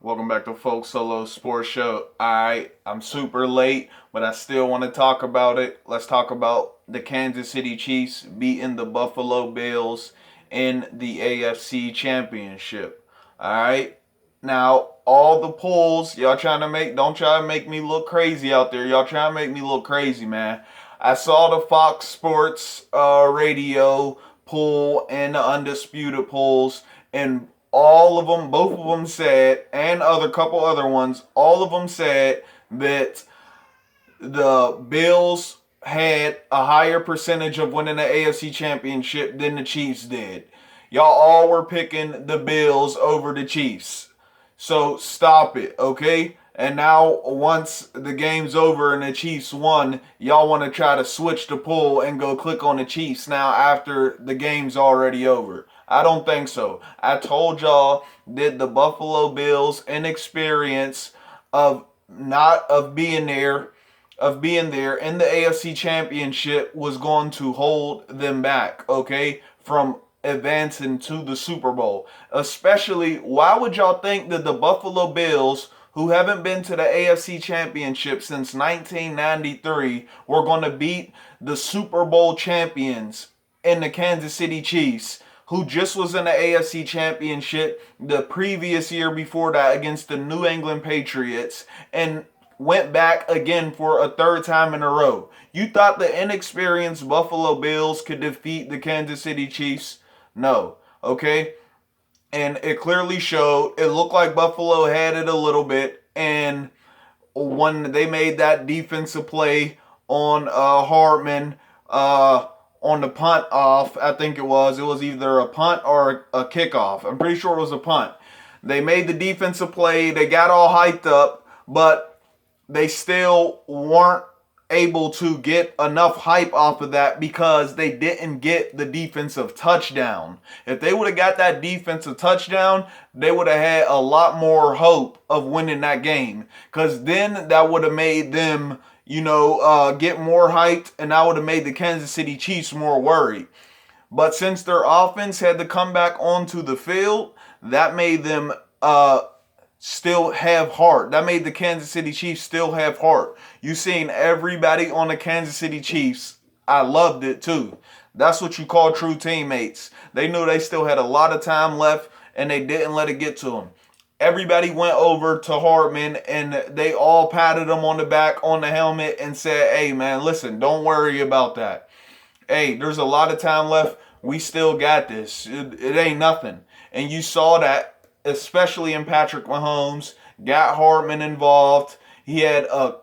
Welcome back to Folk Solo Sports Show. I'm super late, but I still want to talk about it. Let's talk about the Kansas City Chiefs beating the Buffalo Bills in the AFC Championship. Alright? Now, all the polls, y'all trying to make, don't try to make me look crazy out there. Y'all trying to make me look crazy, man. I saw the Fox Sports radio poll and the Undisputed polls, and all of them, both of them said, and other couple other ones, all of them said that the Bills had a higher percentage of winning the AFC Championship than the Chiefs did. Y'all all were picking the Bills over the Chiefs. So stop it, okay? And now, once the game's over and the Chiefs won, y'all want to try to switch the poll and go click on the Chiefs now after the game's already over. I don't think so. I told y'all that the Buffalo Bills' inexperience of not of being there in the AFC Championship was going to hold them back, okay, from advancing to the Super Bowl. Especially, why would y'all think that the Buffalo Bills, who haven't been to the AFC Championship since 1993, were going to beat the Super Bowl champions in the Kansas City Chiefs, who just was in the AFC Championship the previous year before that against the New England Patriots, and went back again for a third time in a row? You thought the inexperienced Buffalo Bills could defeat the Kansas City Chiefs? No. Okay? And it clearly showed. It looked like Buffalo had it a little bit, and when they made that defensive play on Hartman on the punt off, I think it was either a punt or a kickoff. I'm pretty sure it was a punt. They made the defensive play. They got all hyped up, but they still weren't able to get enough hype off of that because they didn't get the defensive touchdown. If they would have got that defensive touchdown, they would have had a lot more hope of winning that game, because then that would have made them, get more hyped, and that would have made the Kansas City Chiefs more worried. But since their offense had to come back onto the field, that made them still have heart. That made the Kansas City Chiefs still have heart. You seen everybody on the Kansas City Chiefs. I loved it too. That's what you call true teammates. They knew they still had a lot of time left, and they didn't let it get to them. Everybody went over to Hartman and they all patted him on the back, on the helmet, and said, "Hey man, listen, don't worry about that. Hey, there's a lot of time left. We still got this. It ain't nothing." And you saw that, especially in Patrick Mahomes, got Hartman involved. He had a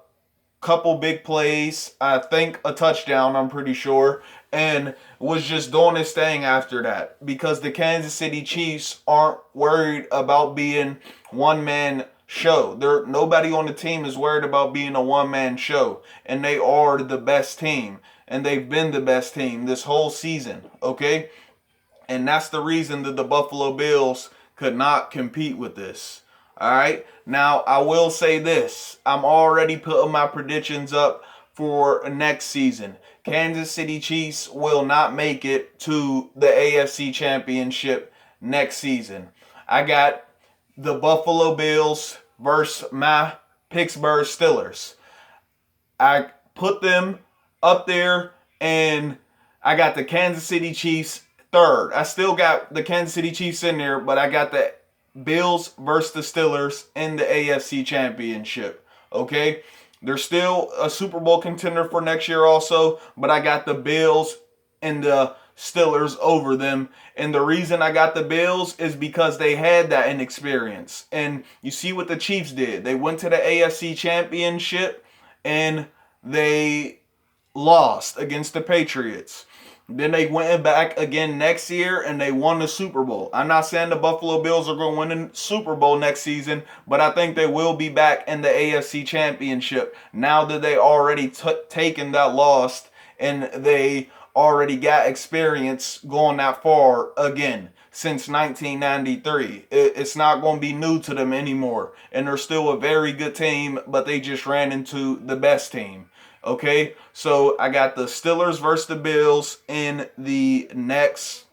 couple big plays, I think a touchdown, I'm pretty sure, and was just doing his thing after that, because the Kansas City Chiefs aren't worried about being one man show. Nobody on the team is worried about being a one man show, and they are the best team, and they've been the best team this whole season, okay? And that's the reason that the Buffalo Bills could not compete with this. All right. Now, I will say this. I'm already putting my predictions up for next season. Kansas City Chiefs will not make it to the AFC Championship next season. I got the Buffalo Bills versus my Pittsburgh Steelers. I put them up there, and I got the Kansas City Chiefs third. I still got the Kansas City Chiefs in there, but I got the Bills versus the Steelers in the AFC Championship. Okay? They're still a Super Bowl contender for next year also, but I got the Bills and the Steelers over them. And the reason I got the Bills is because they had that inexperience. And you see what the Chiefs did. They went to the AFC Championship and they lost against the Patriots. Then they went back again next year and they won the Super Bowl. I'm not saying the Buffalo Bills are going to win the Super Bowl next season, but I think they will be back in the AFC Championship now that they already taken that loss and they already got experience going that far again since 1993. It's not going to be new to them anymore. And they're still a very good team, but they just ran into the best team. Okay, so I got the Steelers versus the Bills in the next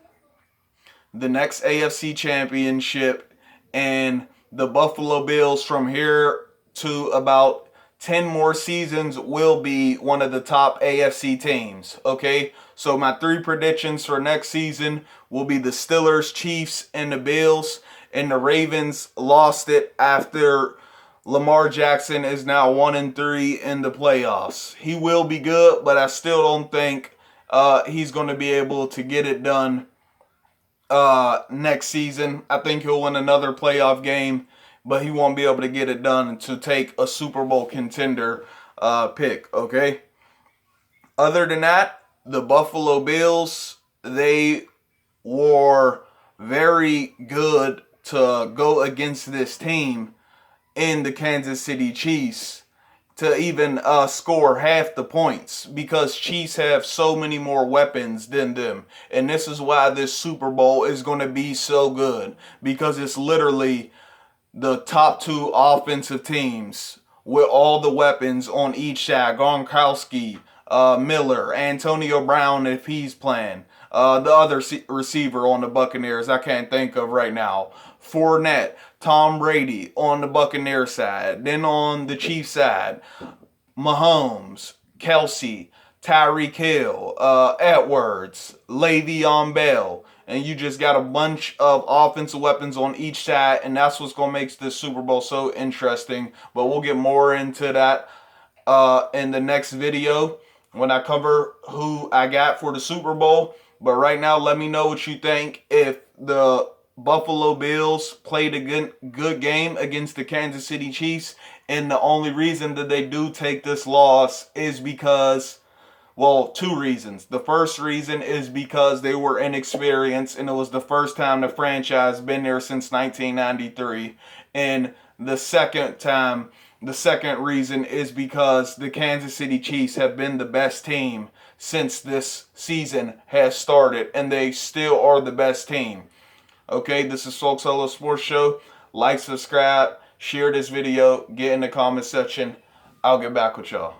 AFC Championship, and the Buffalo Bills from here to about 10 more seasons will be one of the top AFC teams. Okay, so my three predictions for next season will be the Steelers, Chiefs, and the Bills. And the Ravens lost it after Lamar Jackson is now 1-3 in the playoffs. He will be good, but I still don't think he's going to be able to get it done next season. I think he'll win another playoff game, but he won't be able to get it done to take a Super Bowl contender pick. Okay. Other than that, the Buffalo Bills, they were very good to go against this team in the Kansas City Chiefs to even score half the points, because Chiefs have so many more weapons than them. And this is why this Super Bowl is going to be so good, because it's literally the top two offensive teams with all the weapons on each side. Gronkowski, Miller, Antonio Brown if he's playing. The other receiver on the Buccaneers I can't think of right now. Fournette, Tom Brady on the Buccaneers side. Then on the Chiefs side, Mahomes, Kelsey, Tyreek Hill, Edwards, Le'Veon Bell. And you just got a bunch of offensive weapons on each side, and that's what's going to make this Super Bowl so interesting. But we'll get more into that in the next video when I cover who I got for the Super Bowl. But right now, let me know what you think. If the Buffalo Bills played a good game against the Kansas City Chiefs, and the only reason that they do take this loss is because, well, two reasons. The first reason is because they were inexperienced, and it was the first time the franchise been there since 1993. And the second reason is because the Kansas City Chiefs have been the best team since this season has started, and they still are the best team. Okay, this is Folk Solo Sports Show. Like, subscribe, share this video, get in the comment section. I'll get back with y'all.